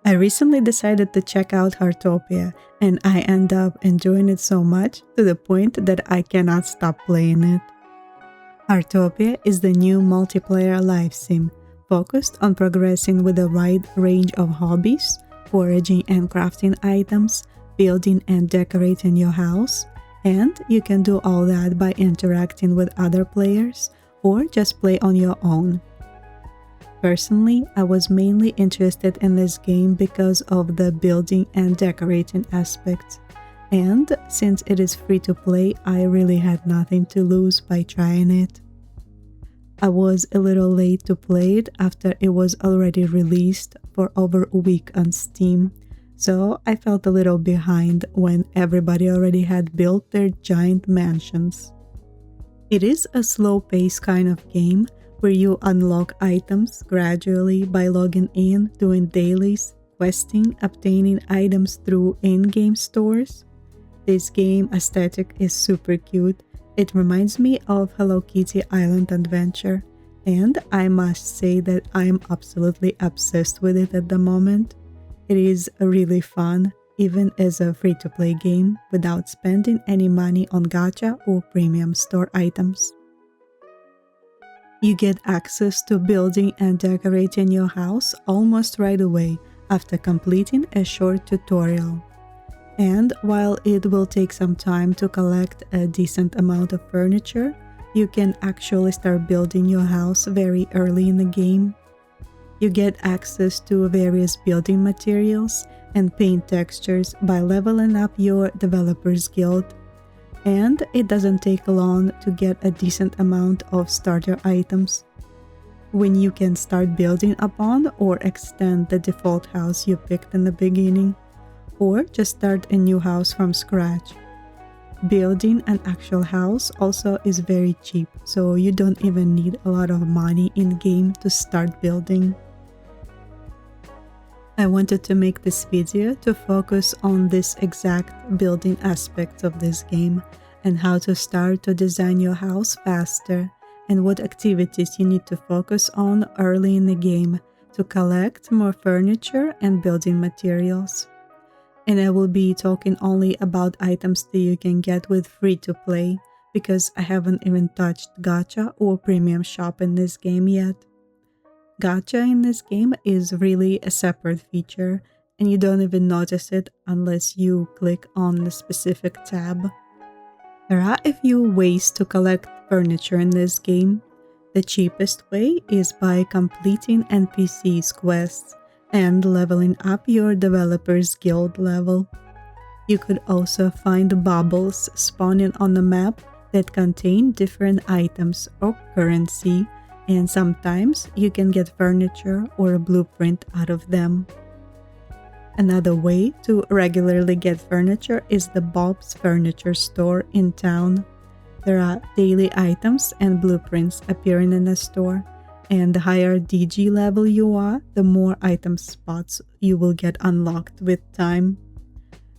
I recently decided to check out Heartopia, and I end up enjoying it so much to the point that I cannot stop playing it. Heartopia is the new multiplayer life sim focused on progressing with a wide range of hobbies, foraging and crafting items, building and decorating your house, and you can do all that by interacting with other players or just play on your own. Personally, I was mainly interested in this game because of the building and decorating aspects, and since it is free to play, I really had nothing to lose by trying it. I was a little late to play it after it was already released for over a week on Steam, so I felt a little behind when everybody already had built their giant mansions. It is a slow-paced kind of game where you unlock items gradually by logging in, doing dailies, questing, obtaining items through in-game stores. This game aesthetic is super cute. It reminds me of Hello Kitty Island Adventure, and I must say that I'm absolutely obsessed with it at the moment. It is really fun, even as a free-to-play game, without spending any money on gacha or premium store items. You get access to building and decorating your house almost right away after completing a short tutorial. And while it will take some time to collect a decent amount of furniture, you can actually start building your house very early in the game. You get access to various building materials and paint textures by leveling up your developers guild. And it doesn't take long to get a decent amount of starter items, when you can start building upon or extend the default house you picked in the beginning, or just start a new house from scratch. Building an actual house also is very cheap, so you don't even need a lot of money in-game to start building. I wanted to make this video to focus on this exact building aspect of this game and how to start to design your house faster and what activities you need to focus on early in the game to collect more furniture and building materials. And I will be talking only about items that you can get with free to play because I haven't even touched gacha or premium shop in this game yet. Gacha in this game is really a separate feature, and you don't even notice it unless you click on the specific tab. There are a few ways to collect furniture in this game. The cheapest way is by completing NPCs quests and leveling up your developer's guild level. You could also find bubbles spawning on the map that contain different items or currency, and sometimes you can get furniture or a blueprint out of them. Another way to regularly get furniture is the Bob's Furniture store in town. There are daily items and blueprints appearing in the store, and the higher DG level you are, the more item spots you will get unlocked with time.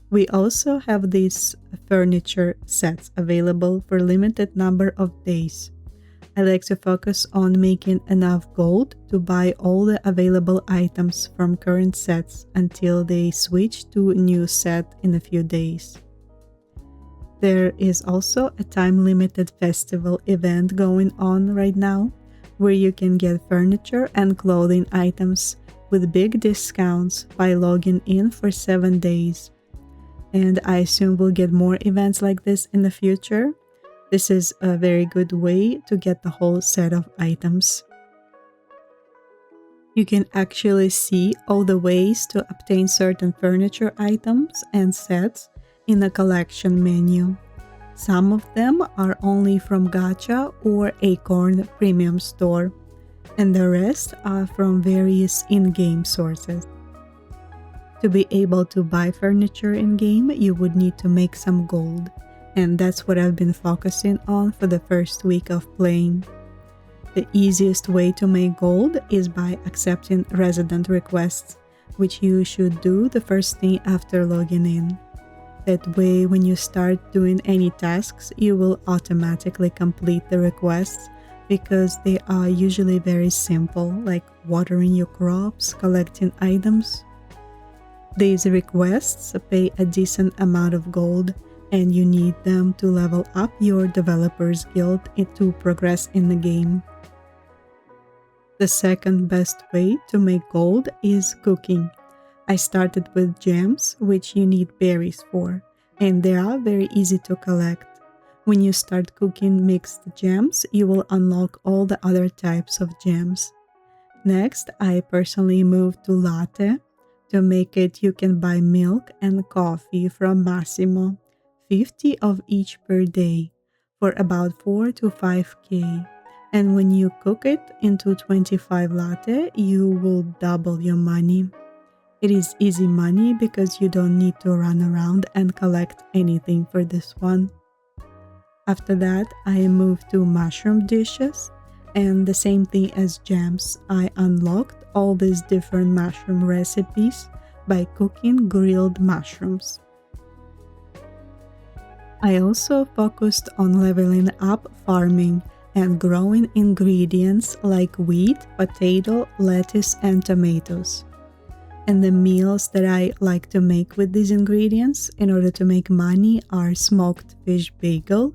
We also have these furniture sets available for a limited number of days. I like to focus on making enough gold to buy all the available items from current sets until they switch to a new set in a few days. There is also a time-limited festival event going on right now, where you can get furniture and clothing items with big discounts by logging in for 7 days. And I assume we'll get more events like this in the future. This is a very good way to get the whole set of items. You can actually see all the ways to obtain certain furniture items and sets in the collection menu. Some of them are only from Gacha or Acorn Premium Store, and the rest are from various in-game sources. To be able to buy furniture in-game, you would need to make some gold, and that's what I've been focusing on for the first week of playing. The easiest way to make gold is by accepting resident requests, which you should do the first thing after logging in. That way, when you start doing any tasks, you will automatically complete the requests because they are usually very simple, like watering your crops, collecting items. These requests pay a decent amount of gold, and you need them to level up your developers guild to progress in the game. The second best way to make gold is cooking. I started with gems, which you need berries for, and they are very easy to collect. When you start cooking mixed gems, you will unlock all the other types of gems. Next, I personally moved to latte. To make it, you can buy milk and coffee from Massimo, 50 of each per day, for about 4 to 5k. And when you cook it into 25 latte, you will double your money. It is easy money because you don't need to run around and collect anything for this one. After that, I moved to mushroom dishes, and the same thing as gems, I unlocked all these different mushroom recipes by cooking grilled mushrooms. I also focused on leveling up farming and growing ingredients like wheat, potato, lettuce, and tomatoes. And the meals that I like to make with these ingredients in order to make money are smoked fish bagel,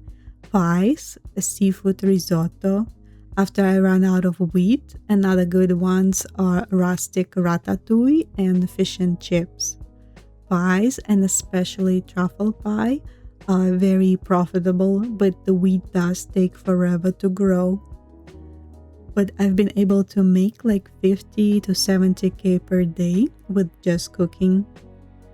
pies, a seafood risotto. After I run out of wheat, another good ones are rustic ratatouille and fish and chips. Pies, and especially truffle pie, are very profitable, but the wheat does take forever to grow. But I've been able to make like 50 to 70k per day with just cooking.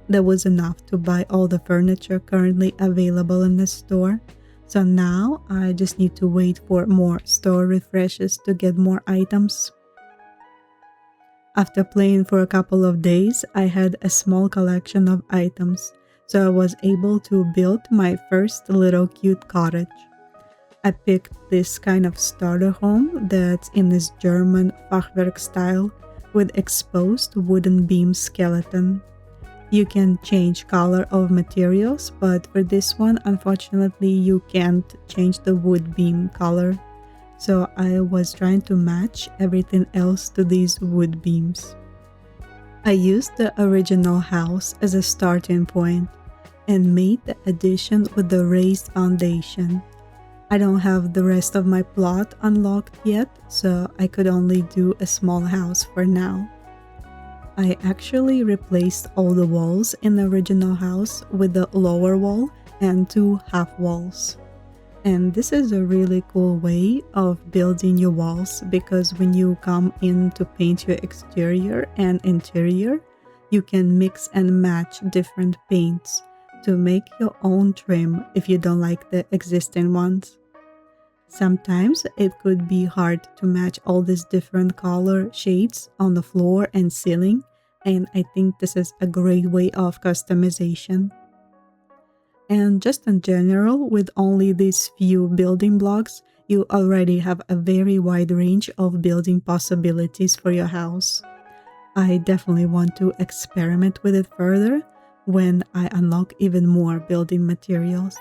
That was enough to buy all the furniture currently available in the store. So now I just need to wait for more store refreshes to get more items. After playing for a couple of days, I had a small collection of items, so I was able to build my first little cute cottage. I picked this kind of starter home that's in this German Fachwerk style with exposed wooden beam skeleton. You can change color of materials, but for this one, unfortunately, you can't change the wood beam color. So I was trying to match everything else to these wood beams. I used the original house as a starting point and made the addition with the raised foundation. I don't have the rest of my plot unlocked yet, so I could only do a small house for now. I actually replaced all the walls in the original house with the lower wall and 2 half walls. And this is a really cool way of building your walls, because when you come in to paint your exterior and interior, you can mix and match different paints to make your own trim if you don't like the existing ones. Sometimes it could be hard to match all these different color shades on the floor and ceiling, and I think this is a great way of customization. And just in general, with only these few building blocks, you already have a very wide range of building possibilities for your house. I definitely want to experiment with it further when I unlock even more building materials.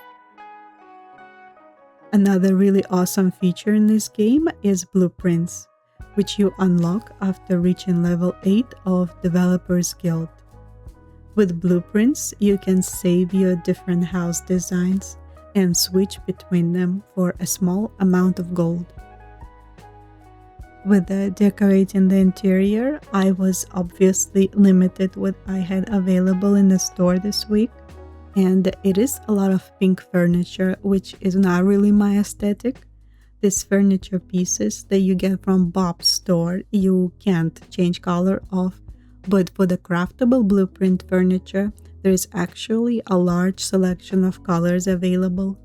Another really awesome feature in this game is blueprints, which you unlock after reaching level 8 of Developers Guild. With blueprints, you can save your different house designs and switch between them for a small amount of gold. With decorating the interior, I was obviously limited what I had available in the store this week, and it is a lot of pink furniture, which is not really my aesthetic. These furniture pieces that you get from Bob's store, you can't change color of, but for the craftable blueprint furniture, there is actually a large selection of colors available,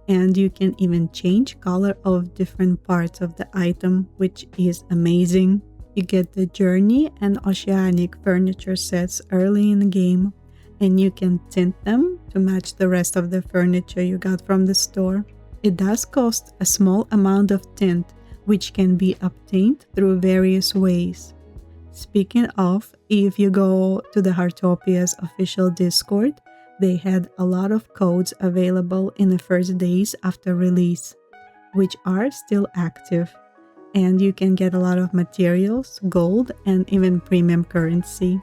and you can even change color of different parts of the item, which is amazing. You get the Journey and Oceanic furniture sets early in the game, and you can tint them to match the rest of the furniture you got from the store. It does cost a small amount of tint, which can be obtained through various ways. Speaking of, if you go to the Heartopia's official Discord, they had a lot of codes available in the first days after release, which are still active, and you can get a lot of materials, gold, and even premium currency.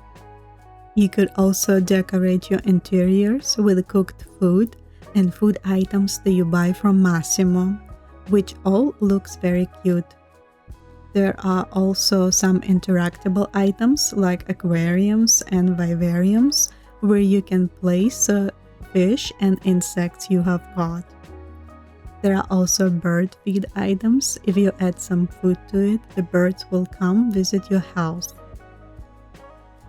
You could also decorate your interiors with cooked food and food items that you buy from Massimo, which all looks very cute. There are also some interactable items like aquariums and vivariums where you can place fish and insects you have caught. There are also bird feed items. If you add some food to it, the birds will come visit your house.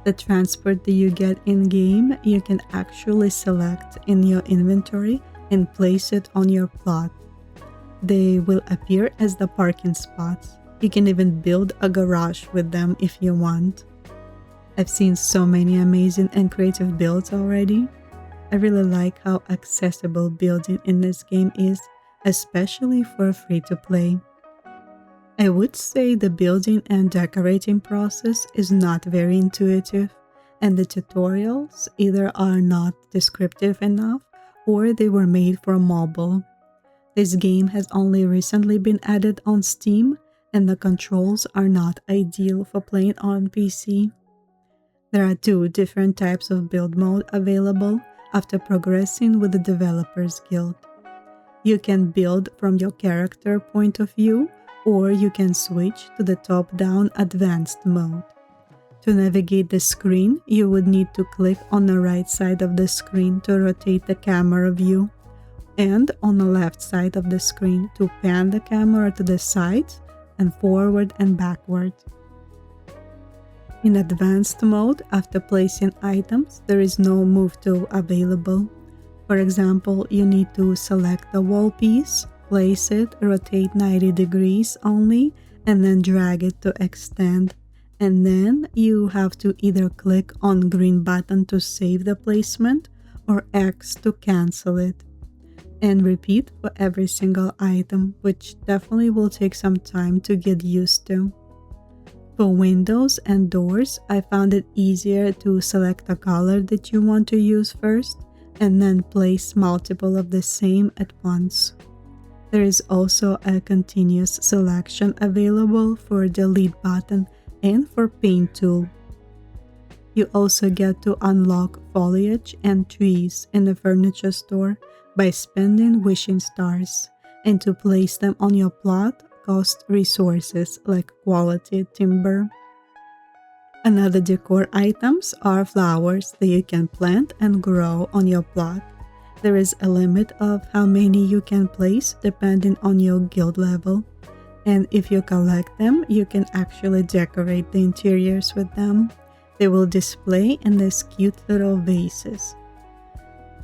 The transport that you get in-game, you can actually select in your inventory and place it on your plot. They will appear as the parking spots. You can even build a garage with them if you want. I've seen so many amazing and creative builds already. I really like how accessible building in this game is, especially for free-to-play. I would say the building and decorating process is not very intuitive, and the tutorials either are not descriptive enough or they were made for mobile. This game has only recently been added on Steam, and the controls are not ideal for playing on PC. There are 2 different types of build mode available after progressing with the Developers Guild. You can build from your character point of view, or you can switch to the top-down advanced mode. To navigate the screen, you would need to click on the right side of the screen to rotate the camera view, and on the left side of the screen to pan the camera to the sides and forward and backward. In advanced mode, after placing items, there is no move tool available. For example, you need to select the wall piece, place it, rotate 90 degrees only, and then drag it to extend. And then you have to either click on green button to save the placement or X to cancel it. And repeat for every single item, which definitely will take some time to get used to. For windows and doors, I found it easier to select a color that you want to use first, and then place multiple of the same at once. There is also a continuous selection available for the delete button and for paint tool. You also get to unlock foliage and trees in the furniture store by spending wishing stars, and to place them on your plot cost resources like quality timber. Another decor items are flowers that you can plant and grow on your plot. There is a limit of how many you can place depending on your guild level, and if you collect them, you can actually decorate the interiors with them. They will display in these cute little vases.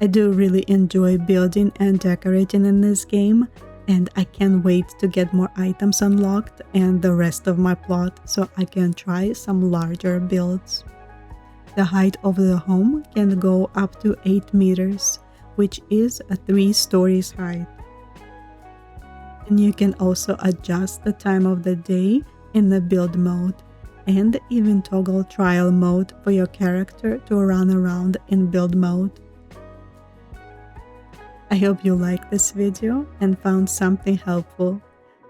I do really enjoy building and decorating in this game, and I can't wait to get more items unlocked and the rest of my plot so I can try some larger builds. The height of the home can go up to 8 meters, which is a 3 stories height. And you can also adjust the time of the day in the build mode, and even toggle trial mode for your character to run around in build mode. I hope you liked this video and found something helpful.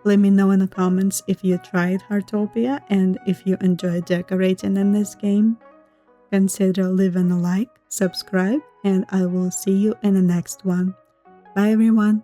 Let me know in the comments if you tried Heartopia and if you enjoyed decorating in this game. Consider leaving a like, subscribe, and I will see you in the next one. Bye everyone!